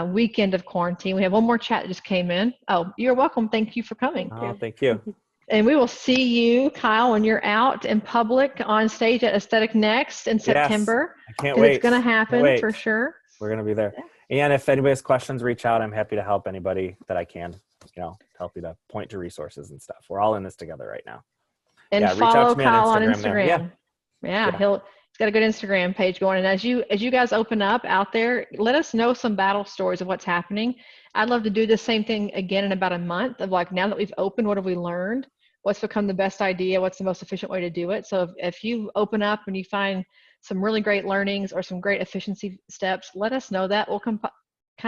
weekend of quarantine. We have one more chat that just came in. Oh, you're welcome. Thank you for coming. Oh, thank you. And we will see you, Kyle, when you're out in public on stage at Aesthetic Next in September. I can't wait. It's going to happen for sure. We're going to be there. And if anybody has questions, reach out. I'm happy to help anybody that I can, help you to point to resources and stuff. We're all in this together right now. And reach follow out to me Kyle on Instagram. Yeah, It's got a good Instagram page going. And as you guys open up out there, let us know some battle stories of what's happening. I'd love to do the same thing again in about a month of like, now that we've opened, what have we learned? What's become the best idea? What's the most efficient way to do it? So if you open up and you find some really great learnings or some great efficiency steps, let us know that. We'll kind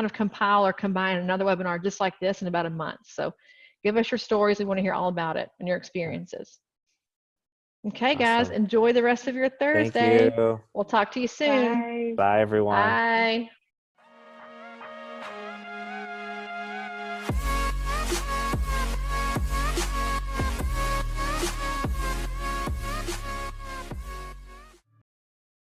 of compile or combine another webinar just like this in about a month. So give us your stories. We want to hear all about it and your experiences. Okay, guys, Awesome. enjoy the rest of your Thank Thursday. you. We'll talk to you soon. Bye. Bye, everyone. Bye.